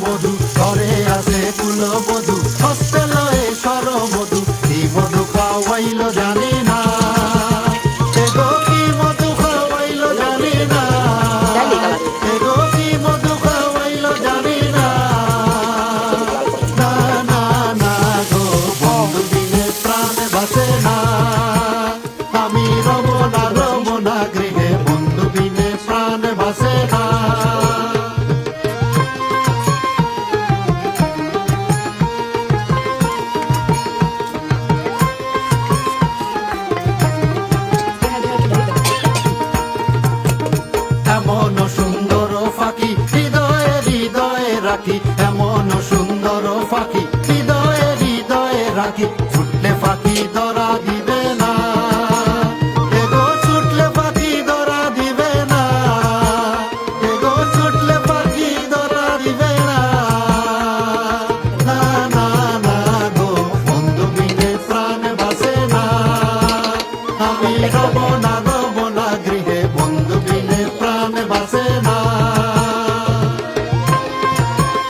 বধূ ঘরে আছে কুলবধূ হস্তে লয়ে সরবধূ কি মধু খাওয়াইল জানি না এগো কি মধু খাওয়াইল জানি না এগো কি মধু খাওয়াইল জানি না না না না গো বন্ধু বিনে প্রাণ বাঁচে না আমি রমনা গৃহে বন্ধু বিনে প্রাণ বাঁচে না এমন সুন্দর ফাঁকি হৃদয়ে হৃদয়ে রাখি এমন সুন্দর ফাঁকি হৃদয়ে হৃদয়ে রাখি ছুটলে ফাঁকি ধরা দিবে না এগো ছুটলে ফাঁকি ধরা দিবে না এগো ছুটলে ফাঁকি ধরা দিবে না না না না গো বন্ধু বিনে প্রাণ বাঁচে না আমি রব না গৃহে বন্ধু বিনে প্রাণ বাঁচে না